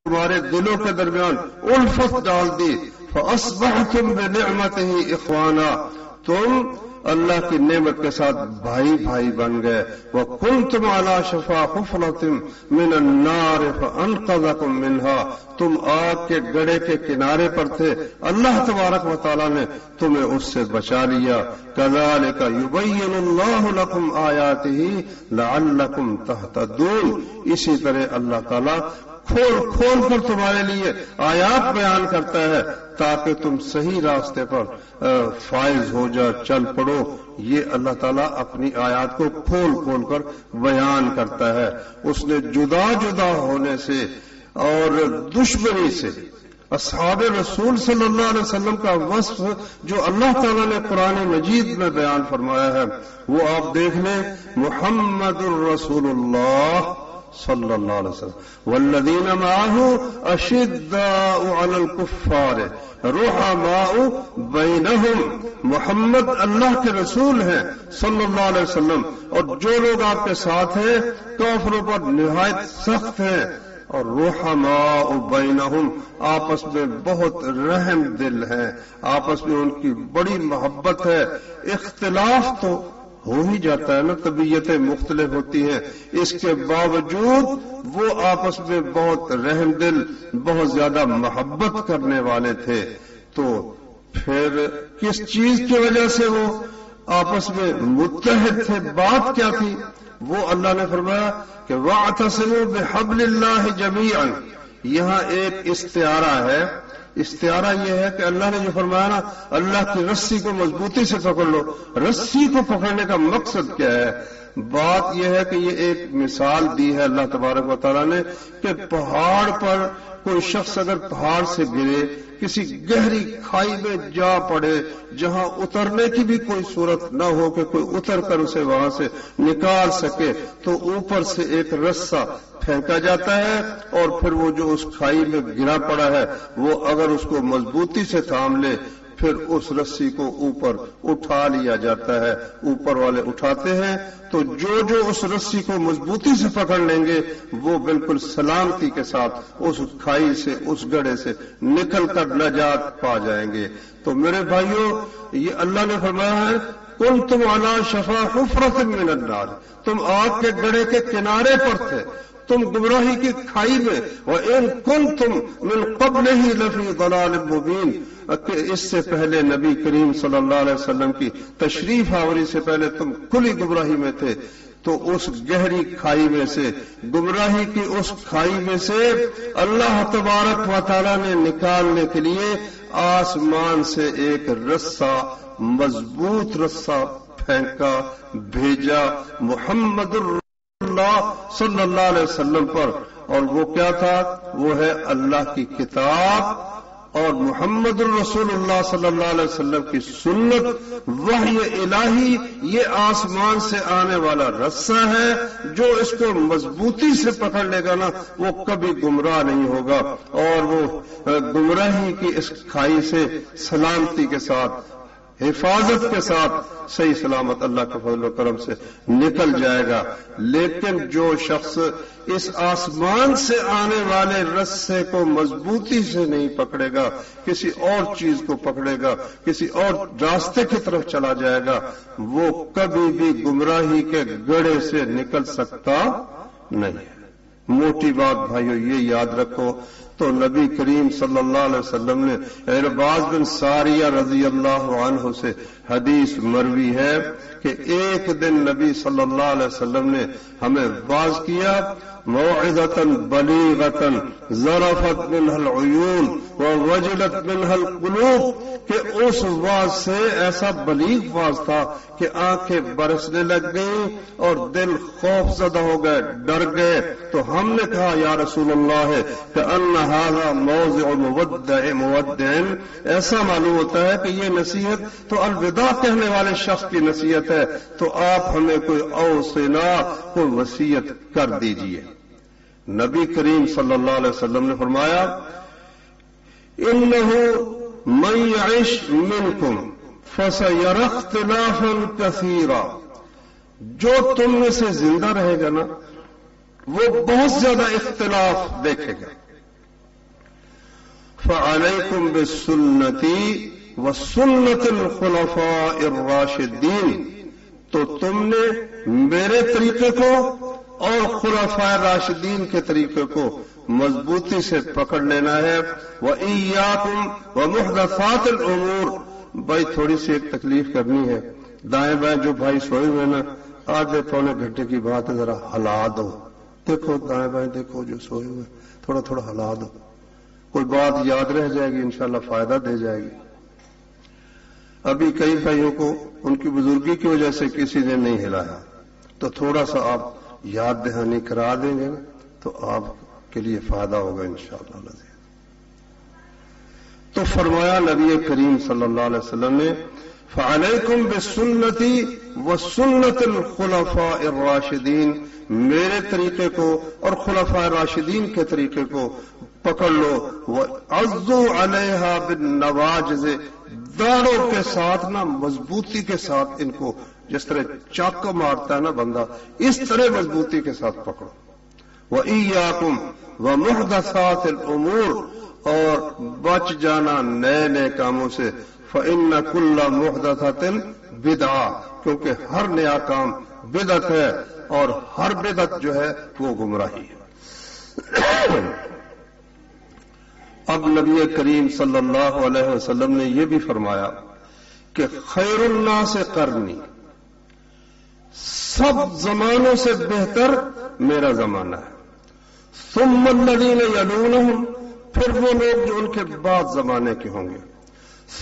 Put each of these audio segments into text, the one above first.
تمہارے دلوں کے درمیان الفت ڈال دی، فاصبحتم بنعمتہ اخوانا، تم اللہ کی نعمت کے ساتھ بھائی بھائی بن گئے، وکنتم علی شفا حفرۃ من النار فانقذکم منها، تم آگ کے گڑھے کے کنارے پر تھے، اللہ تبارک و تعالی نے تمہیں اس سے بچا لیا۔ کذالک یبین اللہ لکم آیاتہ لعلکم تہتدون، اسی طرح اللہ تعالی کھول کھول کر تمہارے لیے آیات بیان کرتا ہے تاکہ تم صحیح راستے پر فائز ہو جا، چل پڑو۔ یہ اللہ تعالیٰ اپنی آیات کو کھول کھول کر بیان کرتا ہے۔ اس نے جدا جدا ہونے سے اور دشمنی سے اصحاب رسول صلی اللہ علیہ وسلم کا وصف جو اللہ تعالیٰ نے قرآن مجید میں بیان فرمایا ہے وہ آپ دیکھ لیں، محمد الرسول اللہ صلی اللہ علیہ وسلم والذین معه اشداء علی الکفار رحماء بینہم، محمد اللہ کے رسول ہیں صلی اللہ علیہ وسلم، اور جو لوگ آپ کے ساتھ ہیں کافروں پر نہایت سخت ہیں، اور رحماء بینہم، آپس میں بہت رحم دل ہیں، آپس میں ان کی بڑی محبت ہے۔ اختلاف تو ہو ہی جاتا ہے نا، طبیعتیں مختلف ہوتی ہیں، اس کے باوجود وہ آپس میں بہت رحم دل، بہت زیادہ محبت کرنے والے تھے۔ تو پھر کس چیز کی وجہ سے وہ آپس میں متحد تھے؟ بات کیا تھی؟ وہ اللہ نے فرمایا کہ وَاعْتَصِمُوا بِحَبْلِ اللَّهِ جَمِيعًا، یہاں ایک استعارہ ہے۔ استعارہ یہ ہے کہ اللہ نے جو فرمایا نا اللہ کی رسی کو مضبوطی سے پکڑ لو، رسی کو پکڑنے کا مقصد کیا ہے؟ بات یہ ہے کہ یہ ایک مثال دی ہے اللہ تبارک و تعالیٰ نے کہ پہاڑ پر کوئی شخص اگر پہاڑ سے گرے، کسی گہری کھائی میں جا پڑے جہاں اترنے کی بھی کوئی صورت نہ ہو کہ کوئی اتر کر اسے وہاں سے نکال سکے، تو اوپر سے ایک رسہ پھینکا جاتا ہے، اور پھر وہ جو اس کھائی میں گرا پڑا ہے وہ اگر اس کو مضبوطی سے تھام لے پھر اس رسی کو اوپر اٹھا لیا جاتا ہے، اوپر والے اٹھاتے ہیں، تو جو اس رسی کو مضبوطی سے پکڑ لیں گے وہ بالکل سلامتی کے ساتھ اس کھائی سے، اس گڑھے سے نکل کر نجات پا جائیں گے۔ تو میرے بھائیوں، یہ اللہ نے فرمایا ہے کنتم علی شفا حفرۃ من النار، تم آگ کے گڑھے کے کنارے پر تھے، تم گمراہی کی کھائی میں، وَإِن كُنتُم مِّن قَبْلِهِ لَفِي ضَلَالٍ مُّبِينٍ، اس سے پہلے نبی کریم صلی اللہ علیہ وسلم کی تشریف آوری سے پہلے تم کھلی گمراہی میں تھے۔ تو اس گہری کھائی میں سے، گمراہی کی اس کھائی میں سے اللہ تبارک و تعالیٰ نے نکالنے کے لیے آسمان سے ایک رسہ، مضبوط رسہ پھینکا، بھیجا محمد اللہ صلی اللہ علیہ وسلم پر، اور وہ کیا تھا؟ وہ ہے اللہ کی کتاب اور محمد الرسول اللہ صلی اللہ علیہ وسلم کی سنت، وحی الہی۔ یہ آسمان سے آنے والا رسہ ہے، جو اس کو مضبوطی سے پکڑ لے گا نا وہ کبھی گمراہ نہیں ہوگا، اور وہ گمراہی کی اس کھائی سے سلامتی کے ساتھ، حفاظت کے ساتھ صحیح سلامت اللہ کے فضل و کرم سے نکل جائے گا۔ لیکن جو شخص اس آسمان سے آنے والے رسے کو مضبوطی سے نہیں پکڑے گا، کسی اور چیز کو پکڑے گا، کسی اور راستے کی طرف چلا جائے گا، وہ کبھی بھی گمراہی کے گڑھے سے نکل سکتا نہیں۔ موٹی بات بھائیو یہ یاد رکھو۔ تو نبی کریم صلی اللہ علیہ وسلم نے عرباض بن ساریہ رضی اللہ عنہ سے حدیث مروی ہے کہ ایک دن نبی صلی اللہ علیہ وسلم نے ہمیں واعظ کیا، موعظۃ بلیغۃ ذرفت منها العیون ووجلت منها القلوب، کہ اس واعظ سے ایسا بلیغ واعظ تھا کہ آنکھیں برسنے لگ گئیں اور دل خوف زدہ ہو گئے، ڈر گئے۔ تو ہم نے کہا یا رسول اللہ کہ ان هذا موضع مودع، ایسا معلوم ہوتا ہے کہ یہ نصیحت تو الوداع کہنے والے شخص کی نصیحت ہے، تو آپ ہمیں کوئی اوصنا، کوئی وصیت کر دیجئے۔ نبی کریم صلی اللہ علیہ وسلم نے فرمایا انہ من یعش منکم فسیری اختلافا کثیرا، جو تم میں سے زندہ رہے گا نا وہ بہت زیادہ اختلاف دیکھے گا، فعلیکم بسنتی وسنت الخلفاء الراشدین، تو تم نے میرے طریقے کو اور خلفاء راشدین کے طریقے کو مضبوطی سے پکڑ لینا ہے۔ وَإِيَّاكُمْ وَمُحْدَثَاتِ الْأُمُورِ، بھائی تھوڑی سی ایک تکلیف کرنی ہے، دائیں بائیں جو بھائی سوئے ہوئے نا، آدھے پونے گھنٹے کی بات ہے، ذرا ہلا دو، دیکھو دائیں بائیں دیکھو جو سوئے ہوئے، تھوڑا تھوڑا ہلا دو، کوئی بات یاد رہ جائے گی، انشاءاللہ فائدہ دے جائے گی۔ ابھی کئی بھائیوں کو ان کی بزرگی کی وجہ سے کسی نے نہیں ہلایا، تو تھوڑا سا آپ یاد دہانی کرا دیں گے تو آپ کے لیے فائدہ ہوگا انشاءاللہ۔ تو فرمایا نبی کریم صلی اللہ علیہ وسلم نے، فعلیکم بسنتی وسنت الخلفاء الراشدین، میرے طریقے کو اور خلفاء راشدین کے طریقے کو پکڑ لو، وعضوا علیہا بالنواجذ، داڑوں کے ساتھ نا مضبوطی کے ساتھ ان کو، جس طرح چاقو مارتا ہے نا بندہ، اس طرح مضبوطی کے ساتھ پکڑو۔ وَإِيَّاكُمْ وَمُحْدَثَاتِ الْأُمُورِ، اور بچ جانا نئے نئے کاموں سے، فَإِنَّ كُلَّ مُحْدَثَةٍ بِدْعَةٍ، کیونکہ ہر نیا کام بدعت ہے، اور ہر بدعت جو ہے وہ گمراہی ہے۔ اب نبی کریم صلی اللہ علیہ وسلم نے یہ بھی فرمایا کہ خیر الناس قرنی، سب زمانوں سے بہتر میرا زمانہ ہے، ثم الذین یلونہم، پھر وہ لوگ جو ان کے بعد زمانے کے ہوں گے،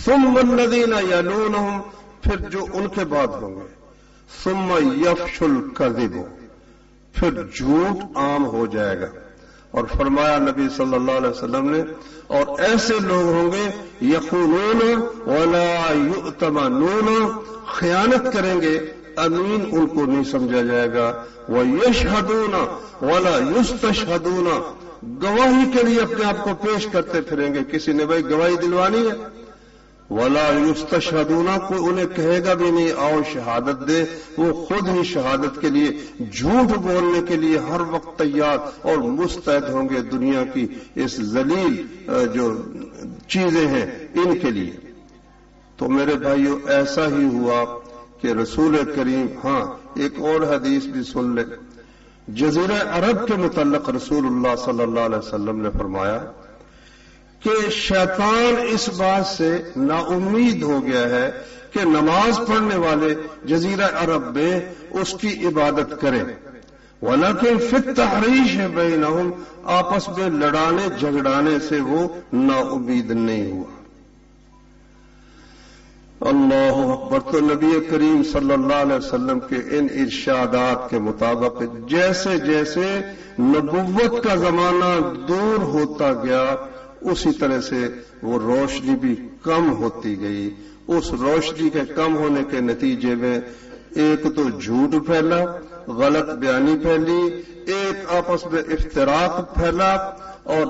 ثم الذین یلونہم، پھر جو ان کے بعد ہوں گے، ثم یفشی الکذب، پھر جھوٹ عام ہو جائے گا۔ اور فرمایا نبی صلی اللہ علیہ وسلم نے، اور ایسے لوگ ہوں گے یخونون ولا یؤتمنون، خیانت کریں گے، امین ان کو نہیں سمجھا جائے گا، ویشہدون ولا یستشہدون، گواہی کے لیے اپنے آپ کو پیش کرتے پھریں گے، کسی نے بھائی گواہی دلوانی ہے، ولا یستشہدون، کوئی انہیں کہے گا بھی نہیں آؤ شہادت دے، وہ خود ہی شہادت کے لیے، جھوٹ بولنے کے لیے ہر وقت تیار اور مستعد ہوں گے دنیا کی اس ذلیل جو چیزیں ہیں ان کے لیے۔ تو میرے بھائیو ایسا ہی ہوا کہ رسول کریم، ہاں ایک اور حدیث بھی سن لے، جزیرہ عرب کے متعلق رسول اللہ صلی اللہ علیہ وسلم نے فرمایا کہ شیطان اس بات سے نا امید ہو گیا ہے کہ نماز پڑھنے والے جزیرہ عرب میں اس کی عبادت کریں، ولیکن فی التحریش بینہم، آپس میں لڑانے جھگڑانے سے وہ نا امید نہیں ہوا۔ اللہ اکبر۔ تو نبی کریم صلی اللہ علیہ وسلم کے ان ارشادات کے مطابق جیسے جیسے نبوت کا زمانہ دور ہوتا گیا، اسی طرح سے وہ روشنی بھی کم ہوتی گئی۔ اس روشنی کے کم ہونے کے نتیجے میں ایک تو جھوٹ پھیلا، غلط بیانی پھیلی، ایک آپس میں افتراق پھیلا، اور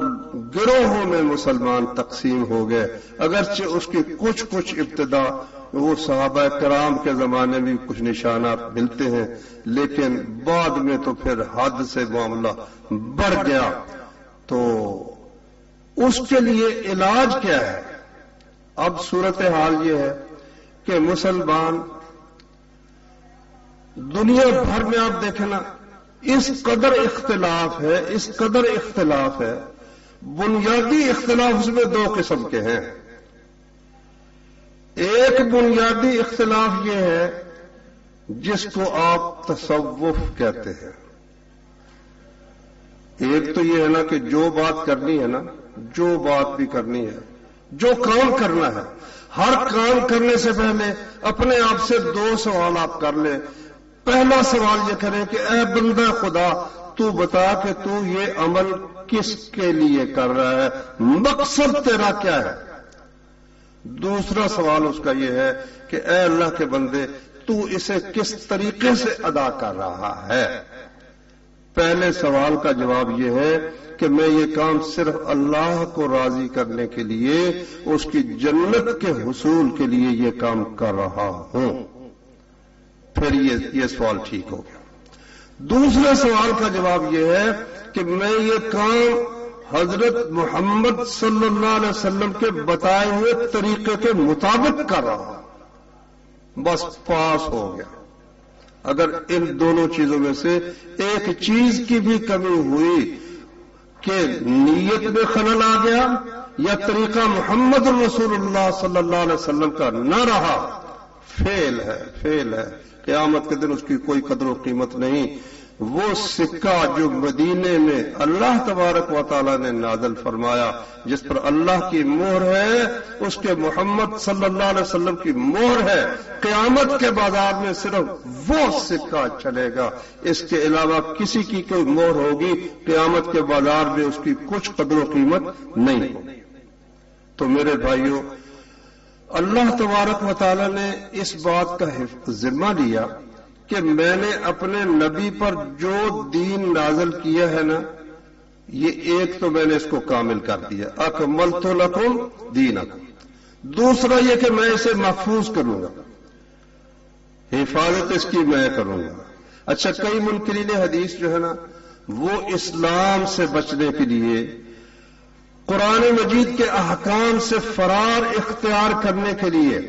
گروہوں میں مسلمان تقسیم ہو گئے۔ اگرچہ اس کی کچھ ابتدا وہ صحابہ کرام کے زمانے میں کچھ نشانات ملتے ہیں، لیکن بعد میں تو پھر حد سے معاملہ بڑھ گیا۔ تو اس کے لیے علاج کیا ہے؟ اب صورتحال یہ ہے کہ مسلمان دنیا بھر میں آپ دیکھیں نا، اس قدر اختلاف ہے، بنیادی اختلاف اس میں دو قسم کے ہیں۔ ایک بنیادی اختلاف یہ ہے جس کو آپ تصوف کہتے ہیں۔ ایک تو یہ ہے نا کہ جو بات کرنی ہے نا، جو بات بھی کرنی ہے، جو کام کرنا ہے، ہر کام کرنے سے پہلے اپنے آپ سے دو سوال آپ کر لیں۔ پہلا سوال یہ کریں کہ اے بندہ خدا، تو بتا کہ تو یہ عمل کس کے لیے کر رہا ہے، مقصد تیرا کیا ہے؟ دوسرا سوال اس کا یہ ہے کہ اے اللہ کے بندے، تو اسے کس طریقے سے ادا کر رہا ہے؟ پہلے سوال کا جواب یہ ہے کہ میں یہ کام صرف اللہ کو راضی کرنے کے لیے، اس کی جنت کے حصول کے لیے یہ کام کر رہا ہوں، پھر یہ سوال ٹھیک ہو گیا۔ دوسرے سوال کا جواب یہ ہے کہ میں یہ کام حضرت محمد صلی اللہ علیہ وسلم کے بتائے ہوئے طریقے کے مطابق کر رہا، بس پاس ہو گیا۔ اگر ان دونوں چیزوں میں سے ایک چیز کی بھی کمی ہوئی کہ نیت میں خلل آ گیا یا طریقہ محمد رسول اللہ صلی اللہ علیہ وسلم کا نہ رہا، فیل ہے، قیامت کے دن اس کی کوئی قدر و قیمت نہیں۔ وہ سکہ جو مدینے میں اللہ تبارک و تعالی نے نازل فرمایا، جس پر اللہ کی مہر ہے، اس کے محمد صلی اللہ علیہ وسلم کی مہر ہے، قیامت کے بازار میں صرف وہ سکہ چلے گا، اس کے علاوہ کسی کی کوئی مہر ہوگی قیامت کے بازار میں اس کی کچھ قدر و قیمت نہیں ہوگی۔ تو میرے بھائیوں، اللہ تبارک و تعالی نے اس بات کا ذمہ لیا کہ میں نے اپنے نبی پر جو دین نازل کیا ہے نا، یہ ایک تو میں نے اس کو کامل کر دیا، اکملت لکم دینکم۔ دوسرا یہ کہ میں اسے محفوظ کروں گا، حفاظت اس کی میں کروں گا۔ اچھا، کئی منکرین حدیث جو ہے نا، وہ اسلام سے بچنے کے لیے قرآن مجید کے احکام سے فرار اختیار کرنے کے لیے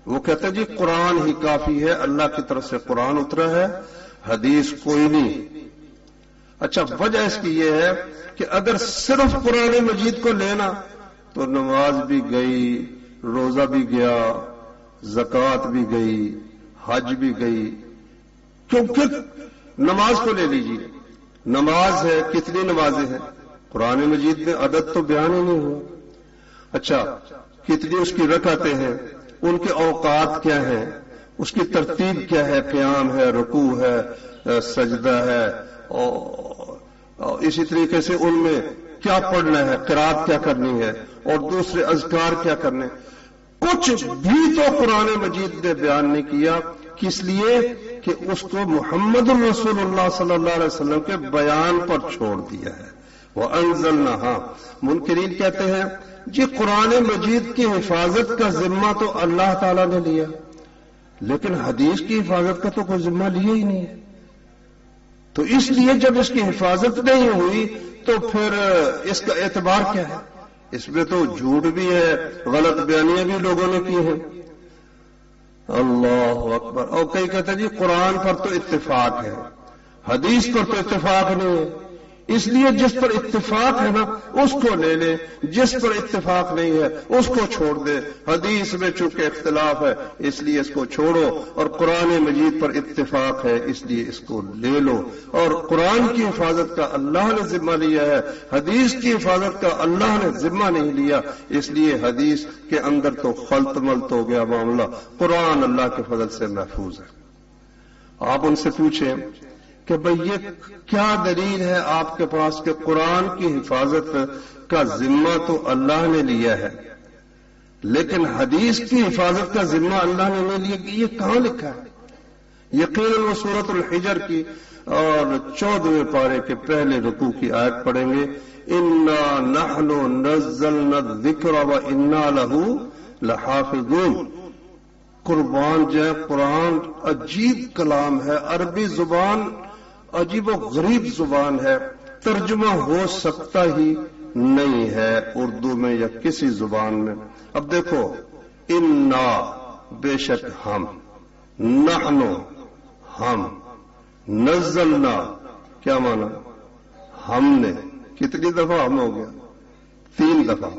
وہ کہتے ہیں جی قرآن ہی کافی ہے، اللہ کی طرف سے قرآن اترا ہے، حدیث کوئی نہیں۔ اچھا، وجہ اس کی یہ ہے کہ اگر صرف قرآن مجید کو لینا تو نماز بھی گئی، روزہ بھی گیا، زکوٰۃ بھی گئی، حج بھی گئی۔ کیونکہ نماز کو لے لیجیے، نماز ہے، کتنی نمازیں ہیں قرآن مجید میں عدد تو بیان ہی نہیں ہوا۔ اچھا، کتنی اس کی رکعتیں ہیں، ان کے اوقات کیا ہیں، اس کی ترتیب کیا ہے، قیام ہے، رکوع ہے، سجدہ ہے، اور اسی طریقے سے ان میں کیا پڑھنا ہے، قرات کیا کرنی ہے، اور دوسرے اذکار کیا کرنے، کچھ بھی تو قرآن مجید نے بیان نہیں کیا۔ کس لیے کہ اس کو محمد رسول اللہ صلی اللہ علیہ وسلم کے بیان پر چھوڑ دیا ہے۔ وَأَنزَلْنَاهَا، منکرین کہتے ہیں جی قرآن مجید کی حفاظت کا ذمہ تو اللہ تعالیٰ نے لیا، لیکن حدیث کی حفاظت کا تو کوئی ذمہ لیا ہی نہیں ہے۔ تو اس لیے جب اس کی حفاظت نہیں ہوئی تو پھر اس کا اعتبار کیا ہے؟ اس میں تو جھوٹ بھی ہے، غلط بیانیاں بھی لوگوں نے کی ہیں۔ اللہ اکبر۔ اور کئی کہتے ہیں جی قرآن پر تو اتفاق ہے، حدیث پر تو اتفاق نہیں ہے، اس لیے جس پر اتفاق ہے نا اس کو لے لے، جس پر اتفاق نہیں ہے اس کو چھوڑ دے۔ حدیث میں چونکہ اختلاف ہے اس لیے اس کو چھوڑو، اور قرآن مجید پر اتفاق ہے اس لیے اس کو لے لو۔ اور قرآن کی حفاظت کا اللہ نے ذمہ لیا ہے، حدیث کی حفاظت کا اللہ نے ذمہ نہیں لیا، اس لیے حدیث کے اندر تو خلط ملط ہو گیا معاملہ، قرآن اللہ کے فضل سے محفوظ ہے۔ آپ ان سے پوچھیں کہ بھئی یہ کیا دلیل ہے آپ کے پاس کہ قرآن کی حفاظت کا ذمہ تو اللہ نے لیا ہے لیکن حدیث کی حفاظت کا ذمہ اللہ نے نہیں لیا، کہ یہ کہاں لکھا ہے؟ یقیناً وہ سورۃ الحجر کی اور 14ویں پارے کے پہلے رکوع کی آیت پڑھیں گے، انا نحن نزلنا الذکر وانا لہ لحافظون۔ قربان جائے، قرآن عجیب کلام ہے، عربی زبان عجیب و غریب زبان ہے، ترجمہ ہو سکتا ہی نہیں ہے اردو میں یا کسی زبان میں۔ اب دیکھو، انا بے شک ہم، نحن ہم، نزلنا کیا مانا؟ ہم نے۔ کتنی دفعہ ہم ہو گیا؟ 3 دفعہ۔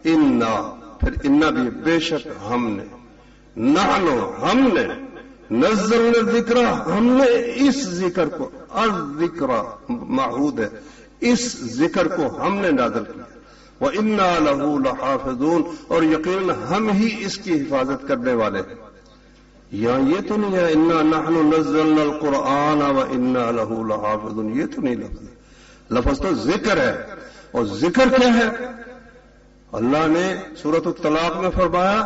انا، پھر انا بھی بے شک ہم نے، نحن ہم نے، نزلنا الذکر ہم نے اس ذکر کو، الذکر معہود ہے، اس ذکر کو ہم نے نازل کیا، وَإِنَّا لَهُ لَحَافِظُونَ، اور یقیناً ہم ہی اس کی حفاظت کرنے والے ہیں۔ یہاں یہ تو نہیں ہے اِنَّا نَحْنُ نَزَّلْنَا الْقُرْآنَ وَإِنَّا لَهُ لَحَافِظُونَ، یہ تو نہیں لفظ تو ذکر ہے۔ اور ذکر کیا ہے؟ اللہ نے سورۃ الطلاق میں فرمایا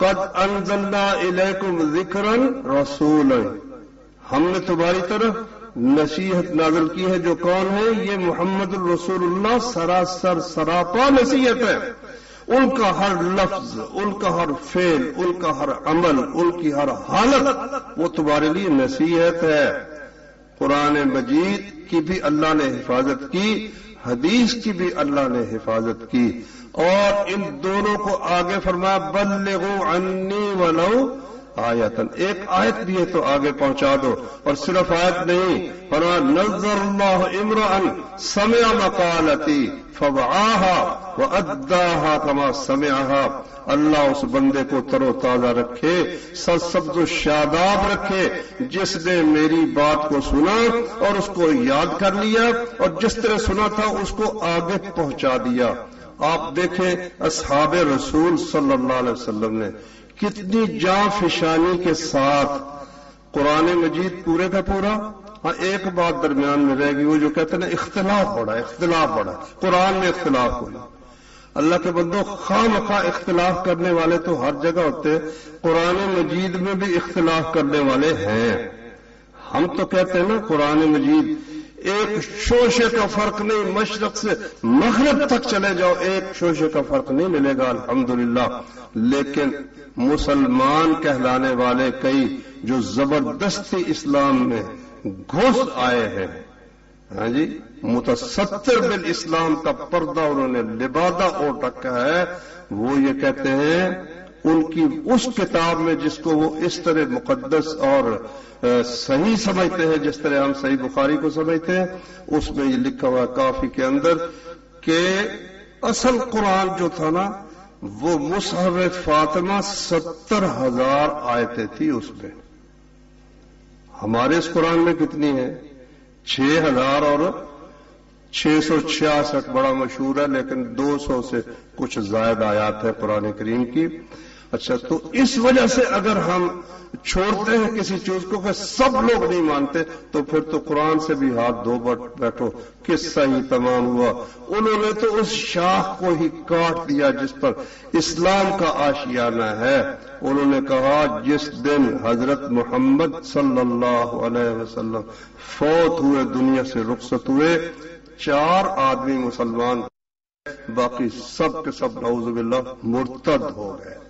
قد انزلنا الیکم ذکرا رسولا، ہم نے تمہاری طرف نصیحت نازل کی ہے، جو کون ہے؟ یہ محمد الرسول اللہ، سراسر سراپا نصیحت ہے۔ ان کا ہر لفظ، ان کا ہر فعل، ان کا ہر عمل، ان کی ہر حالت وہ تمہارے لیے نصیحت ہے۔ قرآن مجید کی بھی اللہ نے حفاظت کی، حدیث کی بھی اللہ نے حفاظت کی، اور ان دونوں کو آگے فرمایا بلغوا عنی ولو آیتن، ایک آیت بھی ہے تو آگے پہنچا دو، اور صرف آیت نہیں، فرمایا نظر اللہ امرأ سمع مقالتی فوعاها واداها كما سمعها، اللہ اس بندے کو تر و تازہ رکھے، سرسبز و شاداب رکھے جس نے میری بات کو سنا اور اس کو یاد کر لیا، اور جس طرح سنا تھا اس کو آگے پہنچا دیا۔ آپ دیکھیں اصحاب رسول صلی اللہ علیہ وسلم نے کتنی جاں فشانی کے ساتھ قرآن مجید پورے کا پورا، ہاں ایک بات درمیان میں رہ گئی، وہ جو کہتے ہیں اختلاف بڑھا، قرآن میں اختلاف ہوا۔ اللہ کے بندوں، خواہ مخواہ اختلاف کرنے والے تو ہر جگہ ہوتے، قرآن مجید میں بھی اختلاف کرنے والے ہیں۔ ہم تو کہتے ہیں نا قرآن مجید ایک شوشے کا فرق نہیں، مشرق سے مغرب تک چلے جاؤ ایک شوشے کا فرق نہیں ملے گا الحمدللہ، لیکن مسلمان کہلانے والے کئی جو زبردستی اسلام میں گھس آئے ہیں، ہاں جی، متستر بالاسلام کا پردہ انہوں نے لبادہ اوڑھ رکھا ہے، وہ یہ کہتے ہیں ان کی اس کتاب میں جس کو وہ اس طرح مقدس اور صحیح سمجھتے ہیں، جس طرح ہم صحیح بخاری کو سمجھتے ہیں، اس میں یہ لکھا ہوا کافی کے اندر کہ اصل قرآن جو تھا نا وہ مصحف فاطمہ 70,000 آیتیں تھی اس میں۔ ہمارے اس قرآن میں کتنی ہیں؟ 6,000 اور 666 بڑا مشہور ہے، لیکن 200 سے کچھ زائد آیات ہے قرآن کریم کی۔ اچھا، تو اس وجہ سے اگر ہم چھوڑتے ہیں کسی چیز کو کہ سب لوگ نہیں مانتے، تو پھر تو قرآن سے بھی ہاتھ دھو بیٹھو، قصہ ہی تمام ہوا۔ انہوں نے تو اس شاخ کو ہی کاٹ دیا جس پر اسلام کا آشیانہ ہے۔ انہوں نے کہا جس دن حضرت محمد صلی اللہ علیہ وسلم فوت ہوئے، دنیا سے رخصت ہوئے، 4 آدمی مسلمان، باقی سب کے سب نعوذ باللہ مرتد ہو گئے۔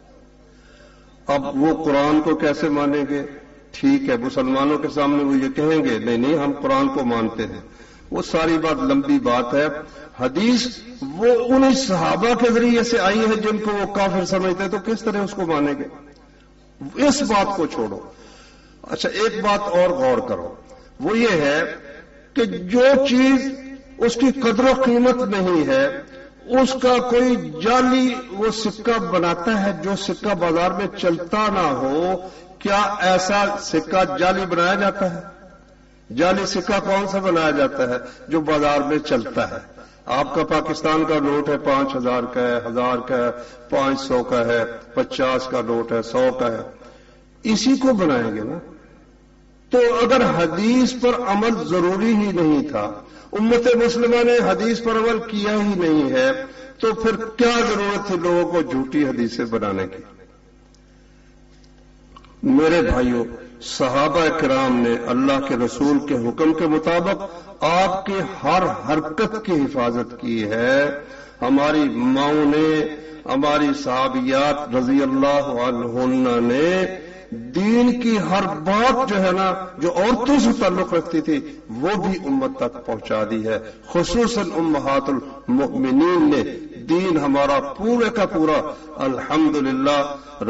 اب وہ قرآن کو کیسے مانیں گے؟ ٹھیک ہے، مسلمانوں کے سامنے وہ یہ کہیں گے نہیں ہم قرآن کو مانتے ہیں، وہ ساری بات لمبی بات ہے۔ حدیث وہ انہیں صحابہ کے ذریعے سے آئی ہے جن کو وہ کافر سمجھتے ہیں، تو کس طرح اس کو مانیں گے؟ اس بات کو چھوڑو۔ اچھا، ایک بات اور غور کرو، وہ یہ ہے کہ جو چیز اس کی قدر و قیمت نہیں ہے، اس کا کوئی جعلی وہ سکہ بناتا ہے جو سکہ بازار میں چلتا نہ ہو۔ کیا ایسا سکہ جعلی بنایا جاتا ہے؟ جعلی سکہ کون سا بنایا جاتا ہے؟ جو بازار میں چلتا ہے۔ آپ کا پاکستان کا نوٹ ہے 5,000 کا ہے، 1,000 کا ہے، 500 کا ہے، 50 کا نوٹ ہے، 100 کا ہے، اسی کو بنائیں گے نا۔ تو اگر حدیث پر عمل ضروری ہی نہیں تھا، امت مسلمہ نے حدیث پر عمل کیا ہی نہیں ہے، تو پھر کیا ضرورت تھی لوگوں کو جھوٹی حدیثیں بنانے کی؟ میرے بھائیوں، صحابہ کرام نے اللہ کے رسول کے حکم کے مطابق آپ کی ہر حرکت کی حفاظت کی ہے۔ ہماری ماؤں نے، ہماری صحابیات رضی اللہ عنہن نے دین کی ہر بات جو ہے نا، جو عورتوں سے تعلق رکھتی تھی، وہ بھی امت تک پہنچا دی ہے۔ خصوصاً امہات المؤمنین نے دین ہمارا پورے کا پورا الحمدللہ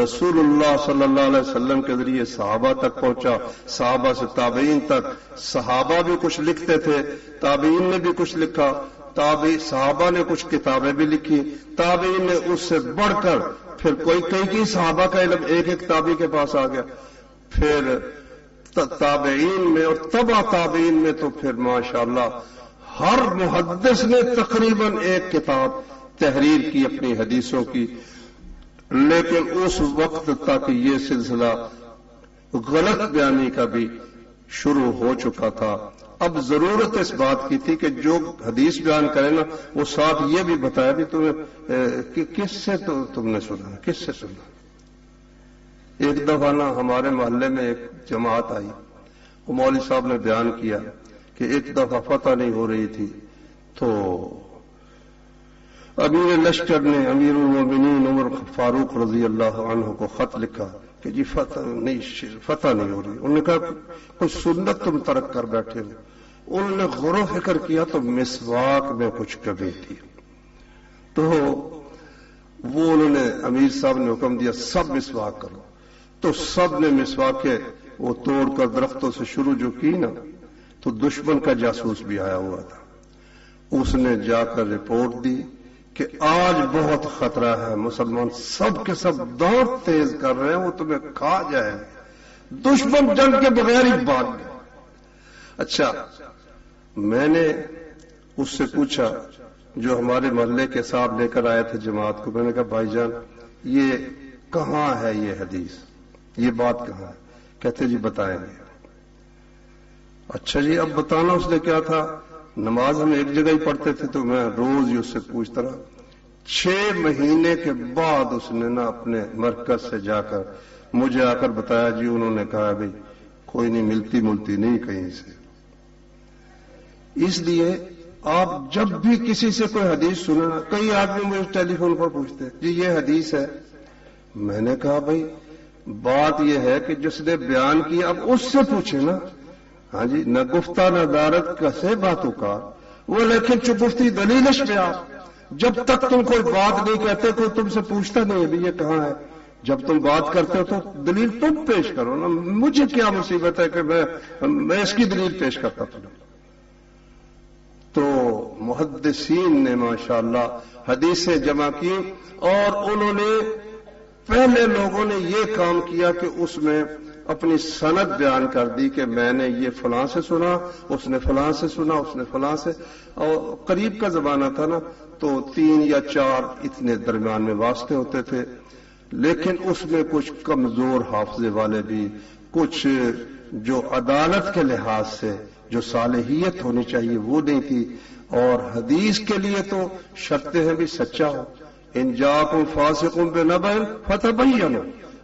رسول اللہ صلی اللہ علیہ وسلم کے ذریعے صحابہ تک پہنچا، صحابہ سے تابعین تک۔ صحابہ بھی کچھ لکھتے تھے، تابعین نے بھی کچھ لکھا، صحابہ نے کچھ کتابیں بھی لکھی، تابعین نے اس سے بڑھ کر پھر کئی صحابہ کا علم ایک تابعی کے پاس آ گیا، پھر تابعین میں اور تبع تابعین میں تو پھر ماشاءاللہ ہر محدث نے تقریباً ایک کتاب تحریر کی اپنی حدیثوں کی۔ لیکن اس وقت تک یہ سلسلہ غلط بیانی کا بھی شروع ہو چکا تھا۔ اب ضرورت اس بات کی تھی کہ جو حدیث بیان کرے نا، وہ ساتھ یہ بھی بتایا بھی تمہیں کس سے تم نے سنا، کس سے سنا۔ ایک دفعہ نا ہمارے محلے میں ایک جماعت آئی، وہ مولوی صاحب نے بیان کیا کہ ایک دفعہ فتح نہیں ہو رہی تھی، تو امیر لشکر نے امیر المومنین عمر فاروق رضی اللہ عنہ کو خط لکھا کہ جی فتح نہیں ہو رہی. انہوں نے کہا کچھ سنت تم ترک کر بیٹھے ہو. انہوں نے غور و فکر کیا تو مسواک میں کچھ کمی تھی. تو وہ انہوں نے امیر صاحب نے حکم دیا سب مسواک کرو. تو سب نے مسواکیں وہ توڑ کر درختوں سے شروع جو کی نا، تو دشمن کا جاسوس بھی آیا ہوا تھا. اس نے جا کر رپورٹ دی کہ آج بہت خطرہ ہے، مسلمان سب کے سب دانت تیز کر رہے ہیں، وہ تمہیں کھا جائے گا. دشمن جنگ کے بغیر ہی بھاگ گئے. اچھا، میں نے اس سے پوچھا جو ہمارے محلے کے صاحب لے کر آئے تھے جماعت کو، میں نے کہا بھائی جان یہ کہاں ہے یہ حدیث، یہ بات کہاں ہے؟ کہتے جی بتائیں گے. اچھا جی اب بتانا. اس نے کیا تھا، نماز ہم ایک جگہ ہی پڑھتے تھے تو میں روز ہی اس سے پوچھتا رہا. 6 مہینے کے بعد اس نے نا اپنے مرکز سے جا کر مجھے آ کر بتایا جی انہوں نے کہا بھائی کوئی نہیں ملتی نہیں کہیں سے. اس لیے آپ جب بھی کسی سے کوئی حدیث سننا، کئی آدمی مجھے ٹیلی فون پر پوچھتے ہیں جی یہ حدیث ہے. میں نے کہا بھائی بات یہ ہے کہ جس نے بیان کیا اب اس سے پوچھے نا. ہاں جی، نہ گفتہ نہ دارت کسے باتوں کا، وہ لیکن چپفتی دلیلش پہ آپ جب تک تم کوئی بات نہیں کہتے کوئی تم سے پوچھتا نہیں ابھی یہ کہاں ہے. جب تم بات کرتے ہو تو دلیل تم پیش کرو نا. مجھے کیا مصیبت ہے کہ میں اس کی دلیل پیش کرتا تھا. تو محدثین نے ماشاءاللہ حدیثیں جمع کی اور انہوں نے پہلے لوگوں نے یہ کام کیا کہ اس میں اپنی سند بیان کر دی کہ میں نے یہ فلاں سے سنا، اس نے فلاں سے سنا، اس نے فلاں سے. اور قریب کا زمانہ تھا نا تو 3 یا 4 اتنے درمیان میں واسطے ہوتے تھے. لیکن اس میں کچھ کمزور حافظے والے بھی، کچھ جو عدالت کے لحاظ سے جو صالحیت ہونی چاہیے وہ نہیں تھی. اور حدیث کے لیے تو شرطیں ہیں بھی سچا ہو. ان جاکم فاسق بنبأ فتبینوا،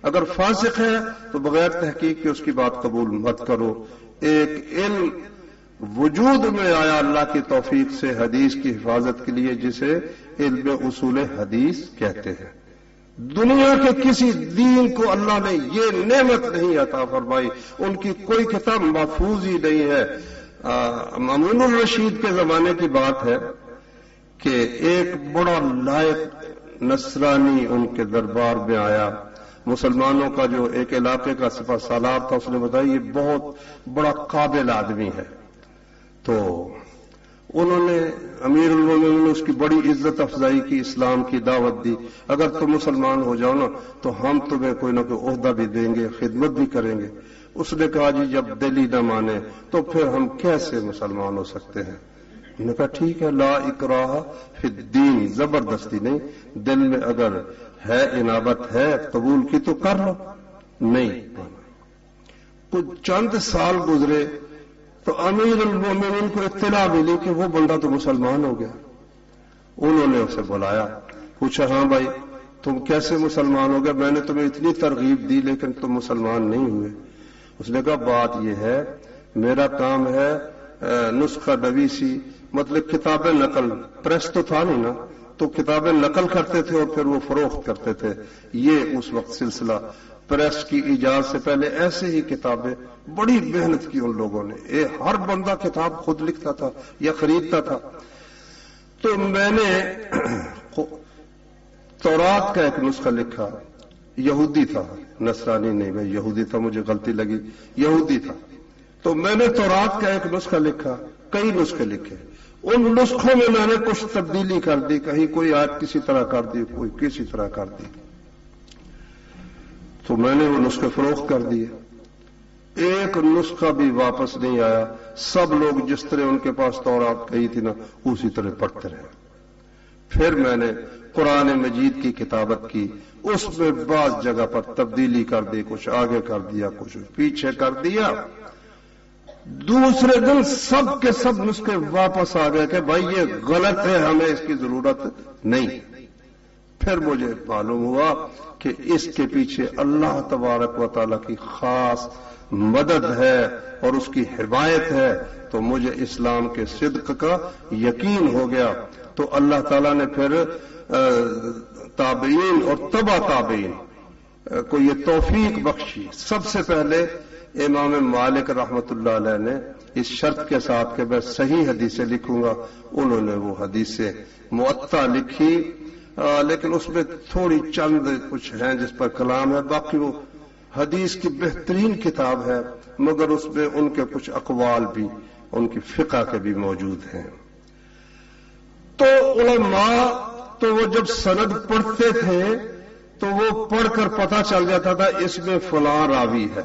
اگر فاسق ہے تو بغیر تحقیق کے اس کی بات قبول مت کرو. ایک علم وجود میں آیا اللہ کی توفیق سے حدیث کی حفاظت کے لیے جسے علم اصول حدیث کہتے ہیں. دنیا کے کسی دین کو اللہ نے یہ نعمت نہیں عطا فرمائی. ان کی کوئی کتاب محفوظ ہی نہیں ہے. مامون الرشید کے زمانے کی بات ہے کہ ایک بڑا لائق نصرانی ان کے دربار میں آیا. مسلمانوں کا جو ایک علاقے کا سپہ سالار تھا، اس نے بتایا یہ بہت بڑا قابل آدمی ہے. تو انہوں نے امیر المومنین نے اس کی بڑی عزت افزائی کی، اسلام کی دعوت دی. اگر تم مسلمان ہو جاؤ نا تو ہم تمہیں کوئی نہ کوئی عہدہ بھی دیں گے، خدمت بھی کریں گے. اس نے کہا جی جب دل ہی نہ مانے تو پھر ہم کیسے مسلمان ہو سکتے ہیں. انہوں نے کہا ٹھیک ہے، لا اکراہ فی الدین، زبردستی نہیں، دل میں اگر ہے انابت ہے قبول کی تو کر لو. نہیں، کچھ چند سال گزرے تو امیر المومنین کو اطلاع ملی کہ وہ بندہ تو مسلمان ہو گیا. انہوں نے اسے بلایا، پوچھا ہاں بھائی تم کیسے مسلمان ہو گیا، میں نے تمہیں اتنی ترغیب دی لیکن تم مسلمان نہیں ہوئے. اس نے کہا بات یہ ہے میرا کام ہے نسخہ نویسی، مطلب کتابیں نقل، پریس تو تھا نہیں نا، تو کتابیں نقل کرتے تھے اور پھر وہ فروخت کرتے تھے. یہ اس وقت سلسلہ پریس کی ایجاد سے پہلے ایسے ہی کتابیں بڑی محنت کی ان لوگوں نے. ہر بندہ کتاب خود لکھتا تھا یا خریدتا تھا. تو میں نے تورات کا ایک نسخہ لکھا، یہودی تھا، نصرانی نہیں بھائی، یہودی تھا، مجھے غلطی لگی، یہودی تھا. تو میں نے تورات کا ایک نسخہ لکھا، کئی نسخے لکھے. ان نسخوں میں نے کچھ تبدیلی کر دی، کہیں کوئی آیت کسی طرح کر دی، کوئی کسی طرح کر دی. تو میں نے وہ نسخے فروخت کر دیے. ایک نسخہ بھی واپس نہیں آیا. سب لوگ جس طرح ان کے پاس تورات گئی تھی نا اسی طرح پڑھتے رہے. پھر میں نے قرآن مجید کی کتابت کی، اس میں بعض جگہ پر تبدیلی کر دی، کچھ آگے کر دیا، کچھ پیچھے کر دیا. دوسرے دن سب کے سب نسخے واپس آ گئے کہ بھائی یہ غلط ہے، ہمیں اس کی ضرورت نہیں. پھر مجھے معلوم ہوا کہ اس کے پیچھے اللہ تبارک و تعالی کی خاص مدد ہے اور اس کی حمایت ہے. تو مجھے اسلام کے صدق کا یقین ہو گیا. تو اللہ تعالیٰ نے پھر تابعین اور تبع تابعین کو یہ توفیق بخشی. سب سے پہلے امام مالک رحمت اللہ علیہ نے اس شرط کے ساتھ کہ میں صحیح حدیثیں لکھوں گا، انہوں نے وہ حدیثیں موطا لکھی، لیکن اس میں تھوڑی چند کچھ ہیں جس پر کلام ہے، باقی وہ حدیث کی بہترین کتاب ہے، مگر اس میں ان کے کچھ اقوال بھی، ان کی فقہ کے بھی موجود ہیں. تو علماء تو وہ جب سند پڑھتے تھے تو وہ پڑھ کر پتہ چل جاتا تھا اس میں فلاں راوی ہے،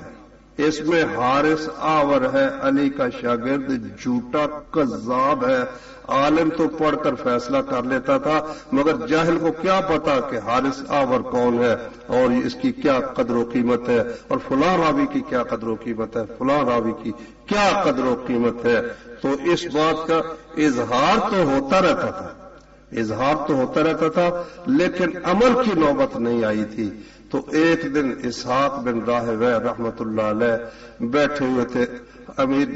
اس میں حارث آور ہے، علی کا شاگرد جھوٹا کذاب ہے. عالم تو پڑھ کر فیصلہ کر لیتا تھا، مگر جاہل کو کیا پتا کہ حارث آور کون ہے اور اس کی کیا قدر و قیمت ہے، اور فلاں راوی کی کیا قدر و قیمت ہے، فلاں راوی کی کیا قدر و قیمت ہے. تو اس بات کا اظہار تو ہوتا رہتا تھا، اظہار تو ہوتا رہتا تھا، لیکن عمل کی نوبت نہیں آئی تھی. تو ایک دن اسحاق بن راہویہ رحمت اللہ علیہ بیٹھے ہوئے تھے. امیر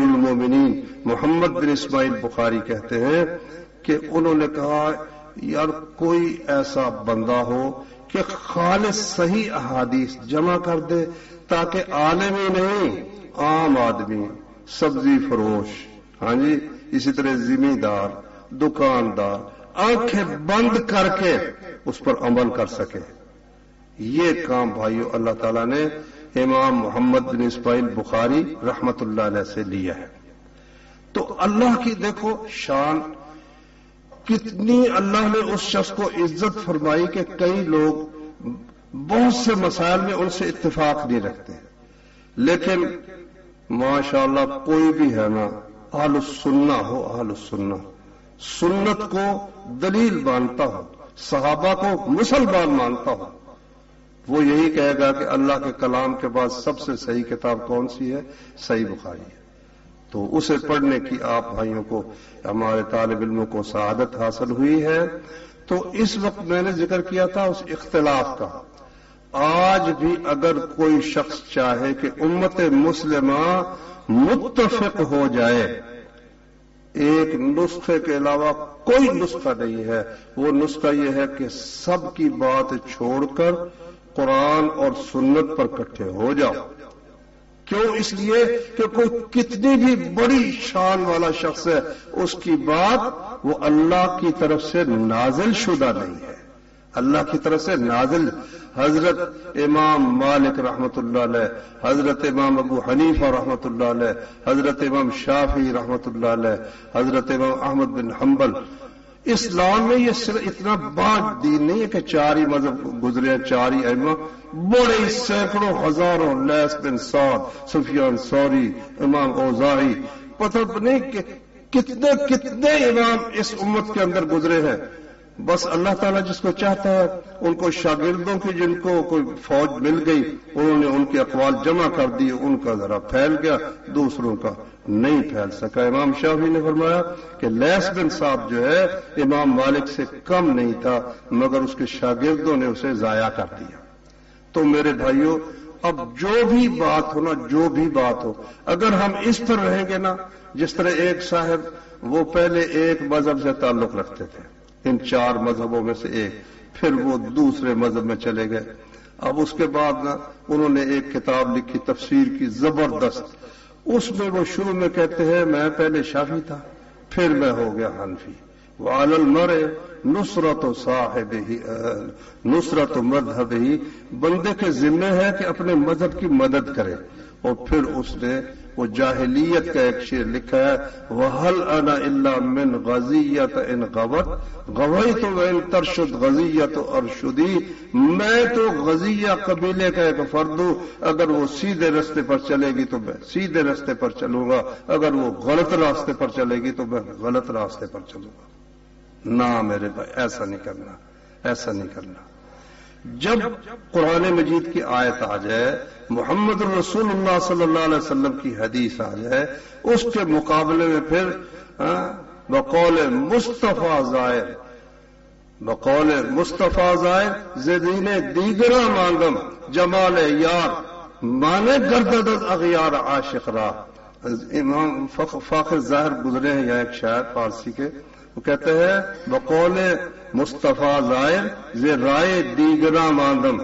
المومنین محمد بن اسماعیل بخاری کہتے ہیں کہ انہوں نے کہا یار کوئی ایسا بندہ ہو کہ خالص صحیح احادیث جمع کر دے تاکہ عالم ہی نہیں، عام آدمی، سبزی فروش، ہاں جی، اسی طرح زمیندار، دکاندار آنکھیں بند کر کے اس پر عمل کر سکے. یہ کام بھائیو اللہ تعالیٰ نے امام محمد بن اسماعیل بخاری رحمت اللہ علیہ سے لیا ہے. تو اللہ کی دیکھو شان کتنی، اللہ نے اس شخص کو عزت فرمائی کہ کئی لوگ بہت سے مسائل میں ان سے اتفاق نہیں رکھتے، لیکن ماشاءاللہ کوئی بھی ہے نا اہل السنہ ہو، اہل السنہ سنت کو دلیل مانتا ہو، صحابہ کو مسلمان مانتا ہو، وہ یہی کہے گا کہ اللہ کے کلام کے بعد سب سے صحیح کتاب کون سی ہے؟ صحیح بخاری ہے. تو اسے پڑھنے کی آپ بھائیوں کو، ہمارے طالب علموں کو سعادت حاصل ہوئی ہے. تو اس وقت میں نے ذکر کیا تھا اس اختلاف کا. آج بھی اگر کوئی شخص چاہے کہ امت مسلمہ متفق ہو جائے، ایک نسخے کے علاوہ کوئی نسخہ نہیں ہے، وہ نسخہ یہ ہے کہ سب کی بات چھوڑ کر قرآن اور سنت پر اکٹھے ہو جاؤ. کیوں؟ اس لیے کہ کوئی کتنی بھی بڑی شان والا شخص ہے، اس کی بات وہ اللہ کی طرف سے نازل شدہ نہیں ہے، اللہ کی طرف سے نازل. حضرت امام مالک رحمت اللہ علیہ، حضرت امام ابو حنیفہ رحمت اللہ علیہ، حضرت امام شافعی رحمت اللہ علیہ، حضرت امام احمد بن حنبل. اسلام میں یہ صرف اتنا بڑا دین نہیں ہے کہ چار ہی مذہب گزرے ہیں، چار ہی ائمہ، بڑے سینکڑوں ہزاروں، لیث بن سعد، سفیان ثوری، امام اوزاعی، پتہ نہیں کہ کتنے کتنے امام اس امت کے اندر گزرے ہیں. بس اللہ تعالیٰ جس کو چاہتا ہے ان کو شاگردوں کی، جن کو کوئی فوج مل گئی، انہوں نے ان کے اقوال جمع کر دیے، ان کا ذرا پھیل گیا، دوسروں کا نہیں پھیل سکا. امام شافعی نے فرمایا کہ لیث بن سعد جو ہے امام مالک سے کم نہیں تھا، مگر اس کے شاگردوں نے اسے ضائع کر دیا. تو میرے بھائیوں، اب جو بھی بات ہو نا، جو بھی بات ہو، اگر ہم اس پر رہیں گے نا، جس طرح ایک صاحب وہ پہلے ایک مذہب سے تعلق رکھتے تھے، ان چار مذہبوں میں سے ایک، پھر وہ دوسرے مذہب میں چلے گئے. اب اس کے بعد نا انہوں نے ایک کتاب لکھی تفسیر کی زبردست. اس میں وہ شروع میں کہتے ہیں میں پہلے شافعی تھا، پھر میں ہو گیا حنفی. وعلی المرء نصرت صاحبہ، نصرت مذہبہ، بندے کے ذمہ ہے کہ اپنے مذہب کی مدد کرے. اور پھر اس نے وہ جاہلیت کا ایک شعر لکھا ہے، وَهَلْ أَنَا إِلَّا مِنْ غَزِيَّةَ إِنْ غَوَتْ غَوَيْتُ وَإِنْ تَرْشُدْ غَزِيَّةُ أَرْشُدِي. میں تو غزیہ قبیلے کا ایک فرد ہوں، اگر وہ سیدھے راستے پر چلے گی تو میں سیدھے راستے پر چلوں گا، اگر وہ غلط راستے پر چلے گی تو میں غلط راستے پر چلوں گا. نہ میرے بھائی، ایسا نہیں کرنا، ایسا نہیں کرنا. جب قرآن مجید کی آیت آ جائے، محمد رسول اللہ صلی اللہ علیہ وسلم کی حدیث آ جائے، اس کے مقابلے میں پھر بقول مصطفیٰ زائر، بقول مصطفیٰ زائر زدین دیگرہ مانگم جمال یار مانے گردد از اغیار عاشق را. امام فاخر ظاہر گزرے ہیں یا ایک شاعر فارسی کے، وہ کہتے ہیں بقول مصطفیٰ زائر زی رائے دیگراں ماندم،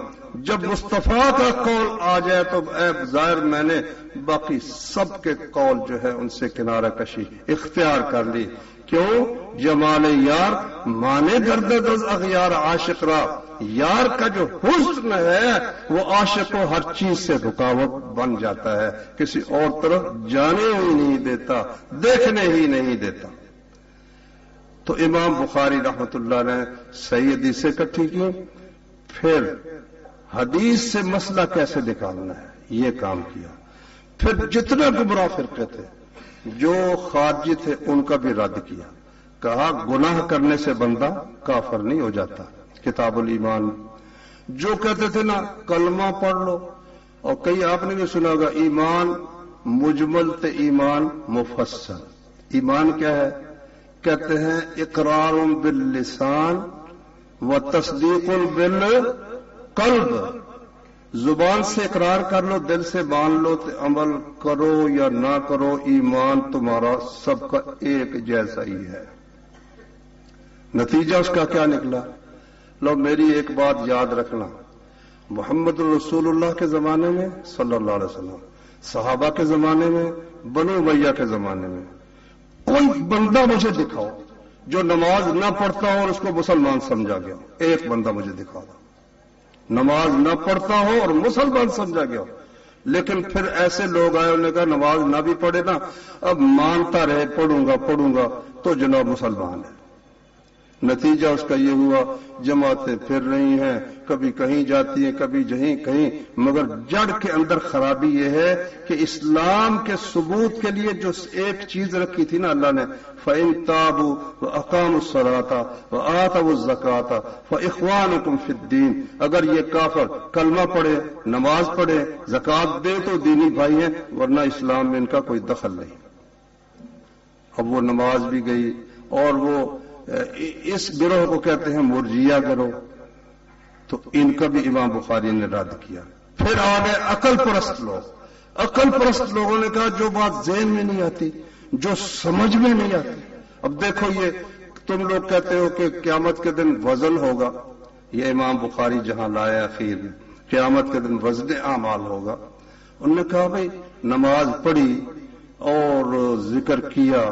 جب مصطفیٰ کا قول آ جائے تو اے ظاہر میں نے باقی سب کے قول جو ہے ان سے کنارہ کشی اختیار کر لی. کیوں؟ جمال یار مانے گردد از اغیار عاشق را، یار کا جو حسن ہے وہ عاشق کو ہر چیز سے رکاوٹ بن جاتا ہے، کسی اور طرف جانے ہی نہیں دیتا، دیکھنے ہی نہیں دیتا. تو امام بخاری رحمت اللہ نے صحیح حدیثیں اکٹھی کی، پھر حدیث سے مسئلہ کیسے نکالنا ہے یہ کام کیا. پھر جتنے گمراہ فرقے تھے جو خارجی تھے ان کا بھی رد کیا، کہا گناہ کرنے سے بندہ کافر نہیں ہو جاتا. کتاب الایمان جو کہتے تھے نا کلمہ پڑھ لو، اور کئی آپ نے بھی سنا ہوگا ایمان مجمل تے ایمان مفصل. ایمان کیا ہے؟ کہتے ہیں اقرار باللسان و تصدیق بالقلب. زبان سے اقرار کر لو، دل سے مان لو، تو عمل کرو یا نہ کرو، ایمان تمہارا سب کا ایک جیسا ہی ہے. نتیجہ اس کا کیا نکلا؟ لو میری ایک بات یاد رکھنا، محمد رسول اللہ کے زمانے میں صلی اللہ علیہ وسلم، صحابہ کے زمانے میں، بنو امیہ کے زمانے میں، کوئی بندہ مجھے دکھاؤ جو نماز نہ پڑھتا ہو اور اس کو مسلمان سمجھا گیا. ایک بندہ مجھے دکھاؤ نماز نہ پڑھتا ہو اور مسلمان سمجھا گیا. لیکن پھر ایسے لوگ آئے، انہوں نے کہا نماز نہ بھی پڑھے نا، اب مانتا رہے پڑھوں گا تو جناب مسلمان ہے. نتیجہ اس کا یہ ہوا جماعتیں پھر رہی ہیں، کبھی کہیں جاتی ہیں کبھی کہیں، مگر جڑ کے اندر خرابی یہ ہے کہ اسلام کے ثبوت کے لیے جو ایک چیز رکھی تھی نا اللہ نے، فَإِن تَابُوا وَأَقَامُوا الصَّلَاةَ وَآتَوُا الزَّكَاةَ فَإِخْوَانُكُمْ فِي الدِّينِ. اگر یہ کافر کلمہ پڑھے، نماز پڑھے، زکوٰۃ دے تو دینی بھائی ہیں، ورنہ اسلام میں ان کا کوئی دخل نہیں. اب وہ نماز بھی گئی، اور وہ اس گروہ کو کہتے ہیں مرجیہ گروہ، تو ان کا بھی امام بخاری نے رد کیا. پھر آ گئے عقل پرست لوگ. عقل پرست لوگوں نے کہا جو بات ذہن میں نہیں آتی، جو سمجھ میں نہیں آتی. اب دیکھو یہ تم لوگ کہتے ہو کہ قیامت کے دن وزن ہوگا، یہ امام بخاری جہاں لایا اخیر میں قیامت کے دن وزن اعمال ہوگا. انہوں نے کہا بھائی نماز پڑھی اور ذکر کیا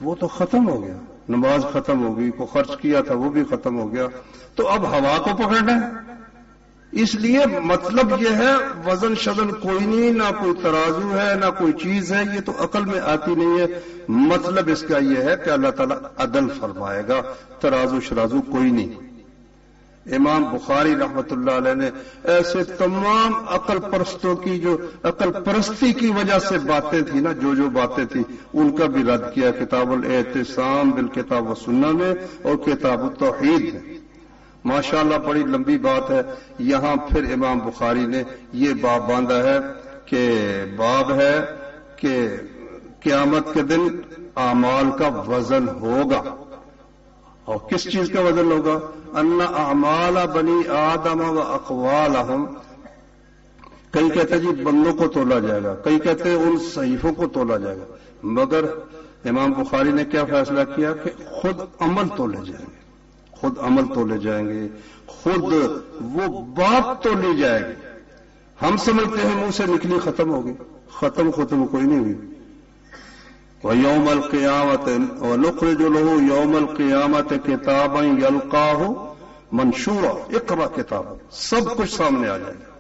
وہ تو ختم ہو گیا، نماز ختم ہو گئی، کو خرچ کیا تھا وہ بھی ختم ہو گیا، تو اب ہوا کو پکڑنا ہے. اس لیے مطلب یہ ہے وزن شزن کوئی نہیں، نہ کوئی ترازو ہے نہ کوئی چیز ہے، یہ تو عقل میں آتی نہیں ہے. مطلب اس کا یہ ہے کہ اللہ تعالیٰ عدل فرمائے گا، ترازو شرازو کوئی نہیں. امام بخاری رحمت اللہ علیہ نے ایسے تمام عقل پرستوں کی جو عقل پرستی کی وجہ سے باتیں تھی نا، جو باتیں تھی ان کا بھی رد کیا کتاب الاعتصام بالکتاب والسنہ میں اور کتاب التوحید میں. ماشاءاللہ بڑی لمبی بات ہے. یہاں پھر امام بخاری نے یہ باب باندھا ہے کہ باب ہے کہ قیامت کے دن اعمال کا وزن ہوگا. اور کس چیز کا وزن ہوگا؟ ان اعمال بنی آدم و اقوالہم. کئی کہتے ہیں جی بندوں کو تولا جائے گا، کئی کہتے ہیں ان صحیفوں کو تولا جائے گا، مگر امام بخاری نے کیا فیصلہ کیا کہ خود عمل تولے جائیں گے، خود عمل تولے جائیں گے، خود وہ بات تولی جائے گی. ہم سمجھتے ہیں منہ سے نکلی ختم ہوگی، ختم کوئی نہیں ہوئی. وَيَوْمَ الْقِيَامَةِ وَنُخْرِجُ لَهُ يَوْمَ الْقِيَامَةِ كِتَابًا يَلْقَاهُ مَنْشُورًا. اقرأ کتاب، سب کچھ سامنے آ جائے گا.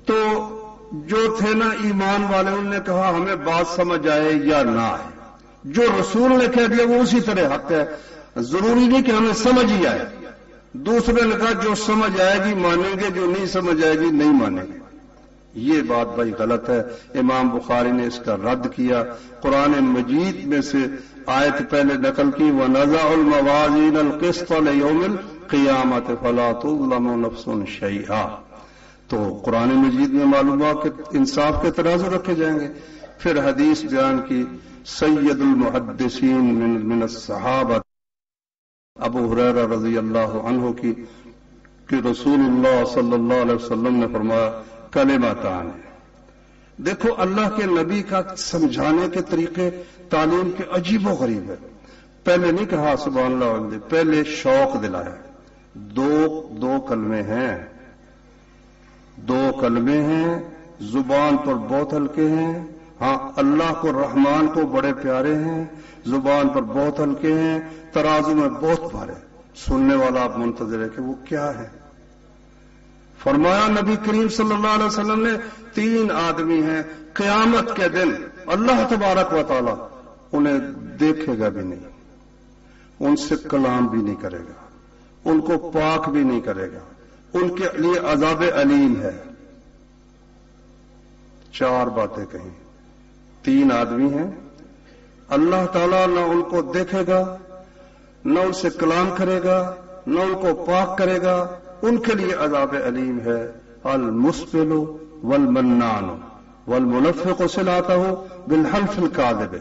تو جو تھے نا ایمان والے انہوں نے کہا ہمیں بات سمجھ آئے یا نہ آئے، جو رسول نے کہہ دیا وہ اسی طرح حق ہے، ضروری نہیں کہ ہمیں سمجھ ہی آئے. دوسرے نے کہا جو سمجھ آئے گی مانیں گے، جو نہیں سمجھ آئے گی نہیں مانیں گے. یہ بات بھائی غلط ہے. امام بخاری نے اس کا رد کیا. قرآن مجید میں سے آیت پہلے نقل کی وَنَزَعُ الْمَوَازِينَ الْقِسْطَ لِيَوْمِ الْقِيَامَةِ فَلَا تُظْلَمُ نَفْسٌ شَيْئًا. تو قرآن مجید میں معلوم ہوا کہ انصاف کے ترازو رکھے جائیں گے. پھر حدیث بیان کی سید المحدثین من الصحابہ ابو ہریرہ رضی اللہ عنہ کی کہ رسول اللہ صلی اللہ علیہ وسلم نے فرمایا کلمتان. دیکھو اللہ کے نبی کا سمجھانے کے طریقے تعلیم کے عجیب و غریب ہے. پہلے نہیں کہا سبحان اللہ والحمد، پہلے شوق دلایا. دو کلمے ہیں، دو کلمے ہیں، زبان پر بہت ہلکے ہیں. ہاں اللہ کو رحمان کو بڑے پیارے ہیں، زبان پر بہت ہلکے ہیں، ترازو میں بہت بھارے. سننے والا آپ منتظر ہے کہ وہ کیا ہے. فرمایا نبی کریم صلی اللہ علیہ وسلم نے 3 آدمی ہیں قیامت کے دن اللہ تبارک و تعالی انہیں دیکھے گا بھی نہیں، ان سے کلام بھی نہیں کرے گا، ان کو پاک بھی نہیں کرے گا، ان کے لیے عذاب علیم ہے. 4 باتیں کہیں. 3 آدمی ہیں، اللہ تعالیٰ نہ ان کو دیکھے گا، نہ ان سے کلام کرے گا، نہ ان کو پاک کرے گا، ان کے لیے عذاب علیم ہے. المسبل والمنان والمنفق صلاتہ بالحلف الکاذب.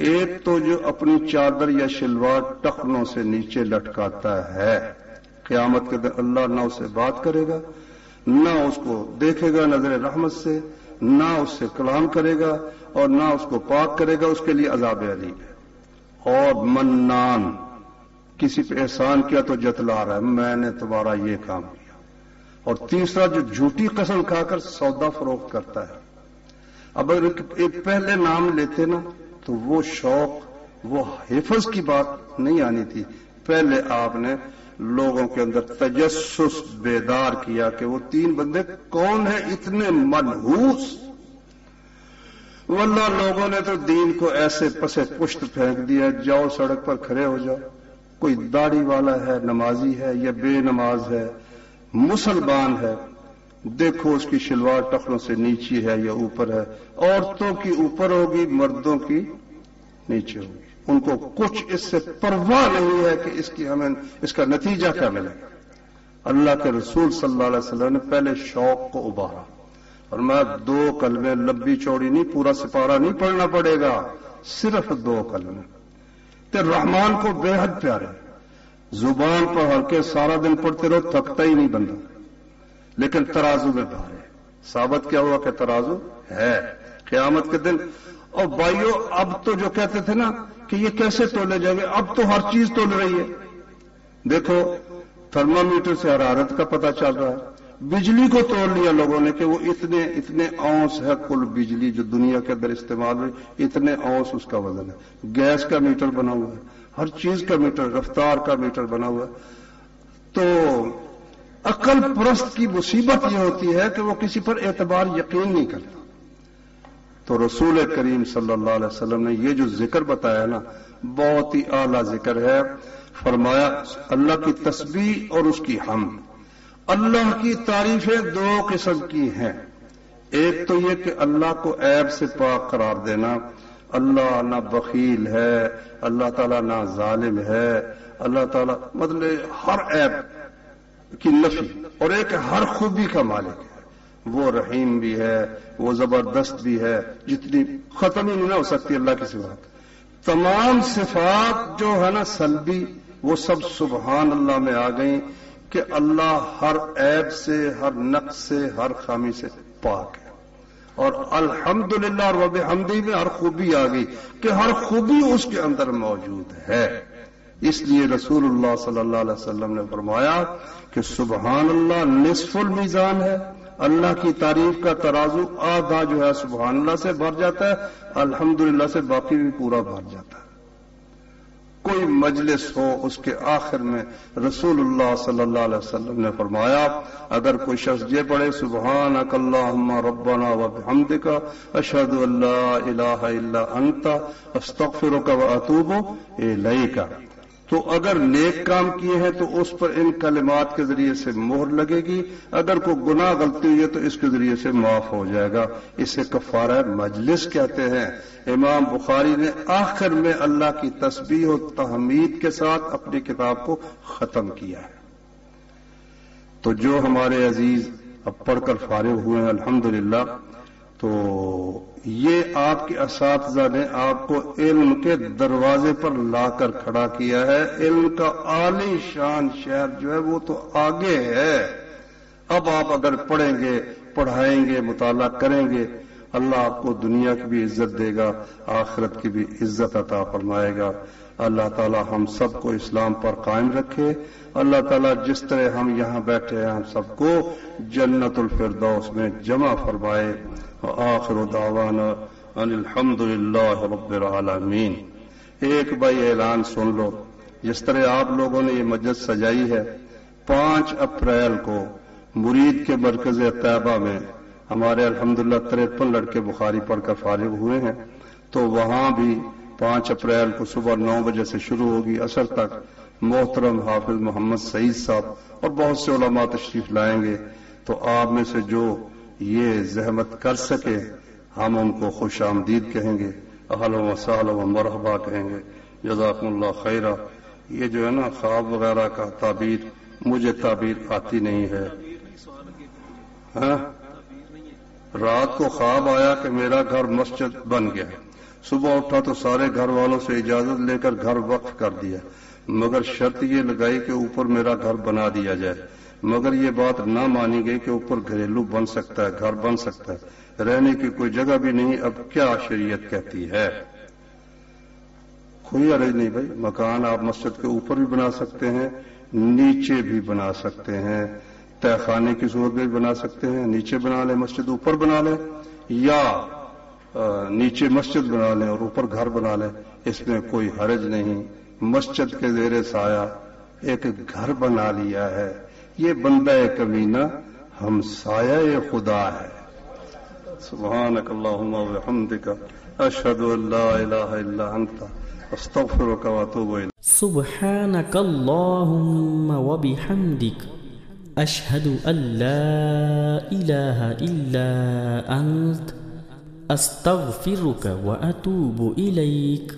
ایک تو جو اپنی چادر یا شلوار ٹخنوں سے نیچے لٹکاتا ہے، قیامت کے دن اللہ نہ اسے بات کرے گا، نہ اس کو دیکھے گا نظر رحمت سے، نہ اس سے کلام کرے گا اور نہ اس کو پاک کرے گا، اس کے لیے عذاب علیم ہے. اور منان، کسی پہ احسان کیا تو جتلا رہا ہے میں نے تمہارا یہ کام کیا. اور تیسرا جو جھوٹی قسم کھا کر سودا فروخت کرتا ہے. اب اگر ایک پہلے نام لیتے نا تو وہ شوق، وہ حفظ کی بات نہیں آنی تھی. پہلے آپ نے لوگوں کے اندر تجسس بیدار کیا کہ وہ 3 بندے کون ہیں اتنے منحوس. واللہ لوگوں نے تو دین کو ایسے پسے پشت پھینک دیا، جاؤ سڑک پر کھڑے ہو جاؤ، کوئی داڑھی والا ہے، نمازی ہے یا بے نماز ہے، مسلمان ہے، دیکھو اس کی شلوار ٹخنوں سے نیچی ہے یا اوپر ہے. عورتوں کی اوپر ہوگی، مردوں کی نیچے ہوگی. ان کو کچھ اس سے پرواہ نہیں ہے کہ اس کی ہمیں اس کا نتیجہ کیا ملے گا. اللہ کے رسول صلی اللہ علیہ وسلم نے پہلے شوق کو ابھارا اور میں 2 کلمے، لمبی چوڑی نہیں، پورا سپارہ نہیں پڑھنا پڑے گا، صرف 2 کلمے. تے رحمان کو بے حد پیارے، زبان پر ہلکے، سارا دن پڑھتے رہو تھکتا ہی نہیں بندہ، لیکن ترازو میں بھارے. ثابت کیا ہوا کہ ترازو ہے قیامت کے دن. اور بھائیو اب تو جو کہتے تھے نا کہ یہ کیسے تولے جائیں گے، اب تو ہر چیز تول رہی ہے. دیکھو تھرمامیٹر سے حرارت کا پتہ چل رہا ہے. بجلی کو تول لیا لوگوں نے کہ وہ اتنے اونس ہے کل بجلی جو دنیا کے اندر استعمال ہوئی، اتنے اونس اس کا وزن ہے. گیس کا میٹر بنا ہوا ہے، ہر چیز کا میٹر، رفتار کا میٹر بنا ہوا ہے. تو عقل پرست کی مصیبت یہ ہوتی ہے کہ وہ کسی پر اعتبار یقین نہیں کرتا. تو رسول کریم صلی اللہ علیہ وسلم نے یہ جو ذکر بتایا نا بہت ہی اعلیٰ ذکر ہے. فرمایا اللہ کی تسبیح اور اس کی حمد. اللہ کی تعریفیں 2 قسم کی ہیں. ایک تو یہ کہ اللہ کو عیب سے پاک قرار دینا، اللہ نہ بخیل ہے، اللہ تعالیٰ نہ ظالم ہے، اللہ تعالیٰ مطلب ہر عیب کی نفی. اور ایک ہر خوبی کا مالک ہے، وہ رحیم بھی ہے، وہ زبردست بھی ہے، جتنی ختم ہی نہیں ہو سکتی اللہ کی صفات. تمام صفات جو ہے نا سلبی، وہ سب سبحان اللہ میں آ گئیں کہ اللہ ہر عیب سے، ہر نقص سے، ہر خامی سے پاک ہے. اور الحمدللہ اور وبحمدہ میں ہر خوبی آ گئی کہ ہر خوبی اس کے اندر موجود ہے. اس لیے رسول اللہ صلی اللہ علیہ وسلم نے فرمایا کہ سبحان اللہ نصف المیزان ہے. اللہ کی تعریف کا ترازو آدھا جو ہے سبحان اللہ سے بھر جاتا ہے، الحمدللہ سے باقی بھی پورا بھر جاتا ہے. کوئی مجلس ہو اس کے آخر میں رسول اللہ صلی اللہ علیہ وسلم نے فرمایا اگر کوئی شخص یہ پڑھے سبحانک اللہم ربنا وبحمدک اشہد ان لا الہ الا انت استغفرک واتوب الیک، تو اگر نیک کام کیے ہیں تو اس پر ان کلمات کے ذریعے سے مہر لگے گی، اگر کوئی گناہ غلطی ہوئی ہے تو اس کے ذریعے سے معاف ہو جائے گا. اسے کفارہ مجلس کہتے ہیں. امام بخاری نے آخر میں اللہ کی تسبیح و تحمید کے ساتھ اپنی کتاب کو ختم کیا ہے. تو جو ہمارے عزیز اب پڑھ کر فارغ ہوئے ہیں الحمدللہ، تو یہ آپ کے اساتذہ نے آپ کو علم کے دروازے پر لا کر کھڑا کیا ہے. علم کا عالی شان شہر جو ہے وہ تو آگے ہے. اب آپ اگر پڑھیں گے، پڑھائیں گے، مطالعہ کریں گے، اللہ آپ کو دنیا کی بھی عزت دے گا، آخرت کی بھی عزت عطا فرمائے گا. اللہ تعالی ہم سب کو اسلام پر قائم رکھے. اللہ تعالیٰ جس طرح ہم یہاں بیٹھے ہیں ہم سب کو جنت الفردوس میں جمع فرمائے. وآخر دعوانا ان الحمد للہ رب العالمین. ایک بھائی اعلان سن لو، جس طرح آپ لوگوں نے یہ مجلس سجائی ہے، 5 اپریل کو مرید کے مرکز طیبہ میں ہمارے الحمدللہ 53 لڑکے بخاری پڑھ کر فارغ ہوئے ہیں، تو وہاں بھی 5 اپریل کو صبح 9 بجے سے شروع ہوگی، عصر تک محترم حافظ محمد سعید صاحب اور بہت سے علماء تشریف لائیں گے. تو آپ میں سے جو یہ زحمت کر سکے ہم ان کو خوش آمدید کہیں گے، اہلا و سہلا و مرحبا کہیں گے. جزاکم اللہ خیرہ. یہ جو ہے نا خواب وغیرہ کا تعبیر، مجھے تعبیر آتی نہیں ہے. ہاں، رات کو خواب آیا کہ میرا گھر مسجد بن گیا. صبح اٹھا تو سارے گھر والوں سے اجازت لے کر گھر وقف کر دیا، مگر شرط یہ لگائی کہ اوپر میرا گھر بنا دیا جائے. مگر یہ بات نہ مانی گئی کہ اوپر گھریلو بن سکتا ہے، گھر بن سکتا ہے، رہنے کی کوئی جگہ بھی نہیں. اب کیا شریعت کہتی ہے؟ کوئی عرض نہیں بھائی، مکان آپ مسجد کے اوپر بھی بنا سکتے ہیں، نیچے بھی بنا سکتے ہیں، تہ خانے کی صورت میں بھی بنا سکتے ہیں. نیچے بنا لیں، مسجد اوپر بنا لیں، یا نیچے مسجد بنا لیں اور اوپر گھر بنا لیں، اس میں کوئی حرج نہیں. مسجد کے زیر سایہ ایک گھر بنا لیا ہے، یہ بندہ کمینہ ہمسایہ خدا ہے. سبحانک اللہم و بحمدک اشہد ان لا الہ الا انت استغفرک و اتوب الیک. سبحانک اللہم و بحمدک اشہد ان لا الہ الا انت استغفرک و اتوب الیک.